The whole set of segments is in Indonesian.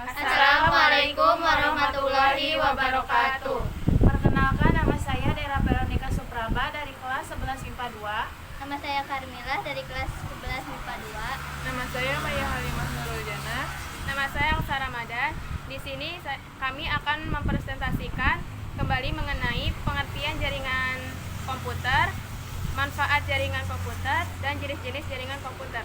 Assalamualaikum warahmatullahi wabarakatuh. Perkenalkan, nama saya Dera Veronica Supraba dari kelas 11 MIPA 2. Nama saya Carmila dari kelas 11 MIPA 2. Nama saya Maya Halimah Nuruljana. Nama saya Aksa Ramadan. Di sini kami akan mempresentasikan kembali mengenai pengertian jaringan komputer, manfaat jaringan komputer, dan jenis-jenis jaringan komputer.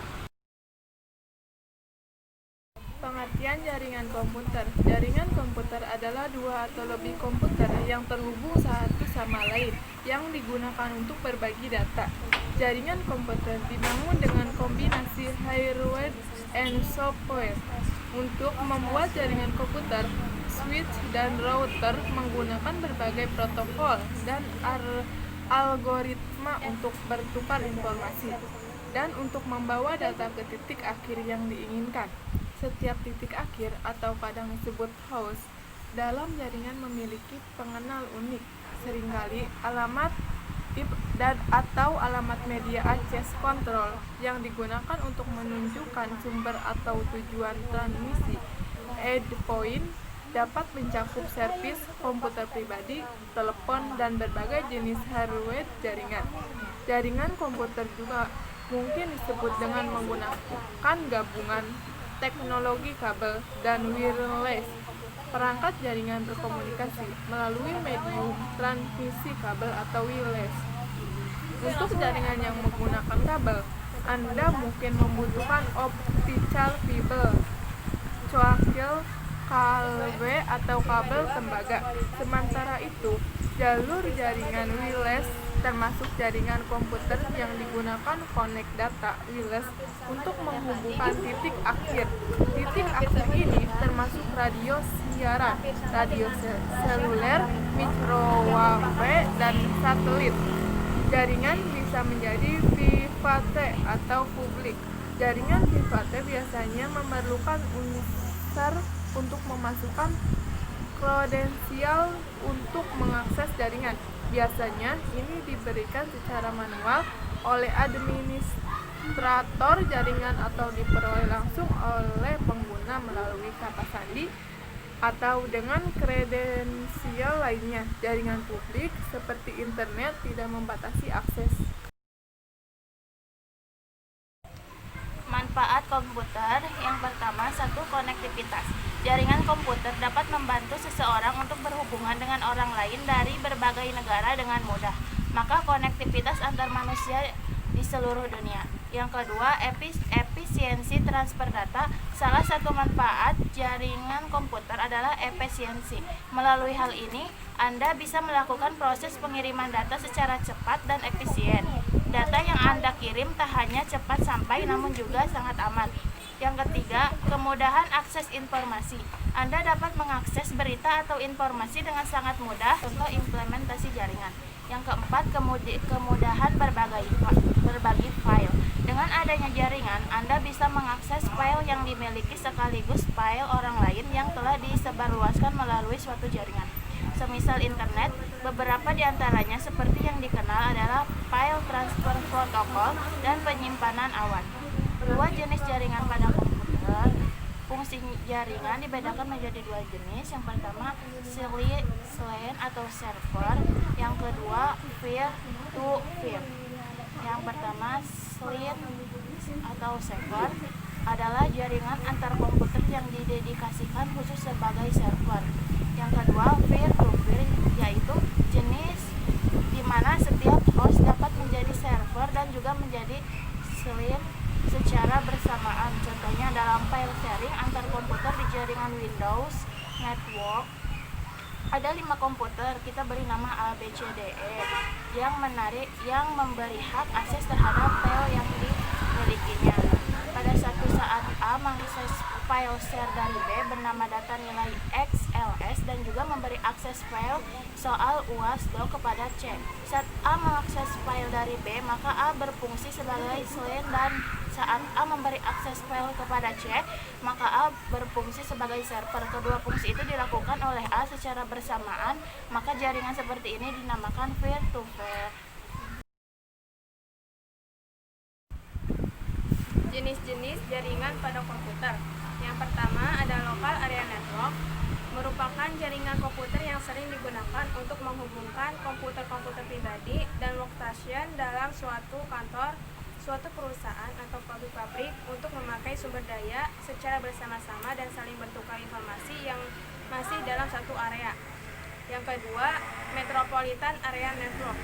Pengertian jaringan komputer. Jaringan komputer adalah dua atau lebih komputer yang terhubung satu sama lain yang digunakan untuk berbagi data. Jaringan komputer dibangun dengan kombinasi hardware and software. Untuk membuat jaringan komputer, switch dan router menggunakan berbagai protokol dan algoritma untuk bertukar informasi dan untuk membawa data ke titik akhir yang diinginkan. Setiap titik akhir atau kadang disebut host dalam jaringan memiliki pengenal unik, seringkali alamat IP dan atau alamat media access control yang digunakan untuk menunjukkan sumber atau tujuan transmisi. Endpoint dapat mencakup servis, komputer pribadi, telepon, dan berbagai jenis hardware jaringan. Jaringan komputer juga mungkin disebut dengan menggunakan gabungan teknologi kabel dan wireless. Perangkat jaringan berkomunikasi melalui medium transmisi kabel atau wireless. Untuk jaringan yang menggunakan kabel, Anda mungkin membutuhkan optical fiber, coaxial cable atau kabel tembaga. Sementara itu, jalur jaringan wireless termasuk jaringan komputer yang digunakan connect data wireless untuk menghubungkan titik akhir. Titik akhir ini termasuk radio siaran, radio seluler, microwave, dan satelit. Jaringan bisa menjadi private atau publik. Jaringan private biasanya memerlukan user untuk memasukkan kredensial untuk mengakses jaringan. Biasanya ini diberikan secara manual oleh administrator jaringan atau diperoleh langsung oleh pengguna melalui kata sandi atau dengan kredensial lainnya. Jaringan publik seperti internet tidak membatasi akses. Manfaat komputer yang pertama, satu, konektivitas. Jaringan komputer dapat membantu seseorang untuk berhubungan dengan orang lain dari berbagai negara dengan mudah. Maka konektivitas antar manusia di seluruh dunia. Yang kedua, efisiensi transfer data. Salah satu manfaat jaringan komputer adalah efisiensi. Melalui hal ini, Anda bisa melakukan proses pengiriman data secara cepat dan efisien. Data yang Anda kirim tak hanya cepat sampai, namun juga sangat aman. Yang ketiga, kemudahan akses informasi. Anda dapat mengakses berita atau informasi dengan sangat mudah, contoh implementasi jaringan. Yang keempat, kemudahan berbagi file. Dengan adanya jaringan, Anda bisa mengakses file yang dimiliki sekaligus file orang lain yang telah disebarluaskan melalui suatu jaringan. Semisal internet, beberapa di antaranya seperti yang dikenal adalah file transfer protocol dan penyimpanan awan. Dua jenis jaringan pada komputer. Fungsi jaringan dibedakan menjadi dua jenis. Yang pertama, client atau server. Yang kedua, peer to peer. Yang pertama, client atau server adalah jaringan antar komputer yang didedikasikan khusus sebagai server. Yang kedua, peer to peer, yaitu jenis di mana setiap host dapat menjadi server dan juga menjadi client secara bersamaan. Contohnya dalam file sharing antar komputer di jaringan Windows Network. Ada 5 komputer, kita beri nama A, B, C, D, E yang memberi hak akses terhadap file yang dimilikinya. Pada suatu saat A mengakses file share dari B bernama data nilai XLS dan juga memberi akses file soal UAS doc kepada C. Saat A mengakses file dari B, maka A berfungsi sebagai client, dan saat A memberi akses file kepada C, maka A berfungsi sebagai server. Kedua fungsi itu dilakukan oleh A secara bersamaan, maka jaringan seperti ini dinamakan peer to peer. Jenis-jenis jaringan pada komputer. Yang pertama ada local area network merupakan jaringan komputer yang sering digunakan untuk menghubungkan komputer-komputer pribadi dan workstation dalam suatu kantor, suatu perusahaan atau pabrik-pabrik untuk memakai sumber daya secara bersama-sama dan saling bertukar informasi yang masih dalam satu area. Yang kedua, Metropolitan Area Network.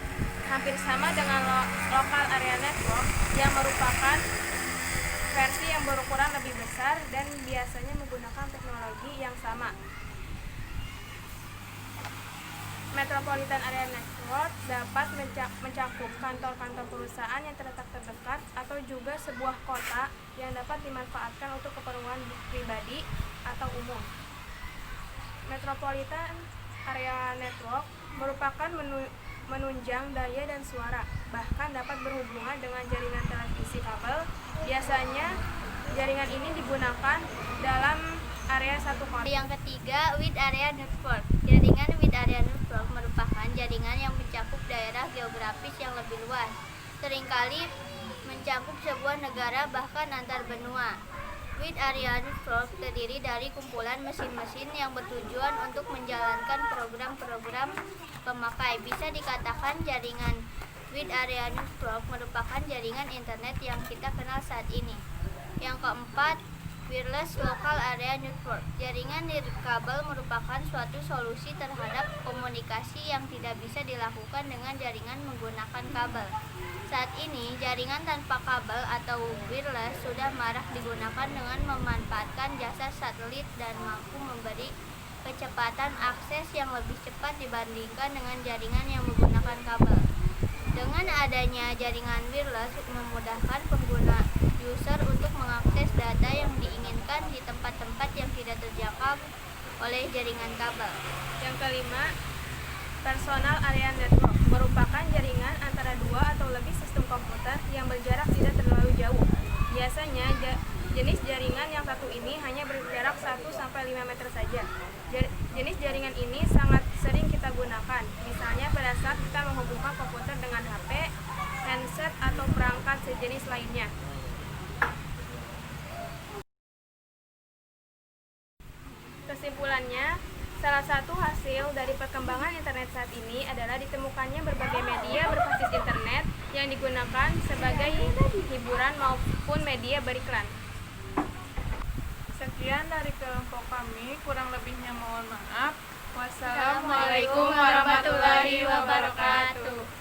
Hampir sama dengan Local Area Network yang merupakan versi yang berukuran lebih besar dan biasanya menggunakan teknologi yang sama. Metropolitan Area Network dapat mencakup kantor-kantor perusahaan yang terletak terdekat atau juga sebuah kota yang dapat dimanfaatkan untuk keperluan pribadi atau umum. Metropolitan Area Network merupakan menunjang daya dan suara, bahkan dapat berhubungan dengan jaringan televisi kabel. Biasanya jaringan ini digunakan dalam area satu kota. Yang ketiga, Wide Area Network. Jaringan Wide Area Network merupakan jaringan yang mencakup daerah geografis yang lebih luas, seringkali mencakup sebuah negara bahkan antar benua. Wide Area Network terdiri dari kumpulan mesin-mesin yang bertujuan untuk menjalankan program-program pemakai. Bisa dikatakan jaringan Wide Area Network merupakan jaringan internet yang kita kenal saat ini. Yang keempat, Wireless Local Area Network. Jaringan nirkabel merupakan suatu solusi terhadap komunikasi yang tidak bisa dilakukan dengan jaringan menggunakan kabel. Saat ini, jaringan tanpa kabel atau wireless sudah marak digunakan dengan memanfaatkan jasa satelit dan mampu memberi kecepatan akses yang lebih cepat dibandingkan dengan jaringan yang menggunakan kabel. Dengan adanya jaringan wireless memudahkan pengguna user untuk mengakses data yang diinginkan di tempat-tempat yang tidak terjangkau oleh jaringan kabel. Yang kelima, Personal Area Network merupakan jaringan antara dua atau lebih sistem komputer yang berjarak tidak terlalu jauh. Biasanya jenis jaringan yang satu ini hanya berjarak 1-5 meter saja. Jenis jaringan ini sangat sering kita gunakan, misalnya pada saat kita menghubungkan komputer dengan HP, handset, atau perangkat sejenis lainnya. Kesimpulannya, salah satu hasil dari perkembangan internet saat ini adalah ditemukannya berbagai media berbasis internet yang digunakan sebagai hiburan maupun media beriklan. Sekian dari kelompok kami, kurang lebihnya mohon maaf. Wassalamualaikum warahmatullahi wabarakatuh.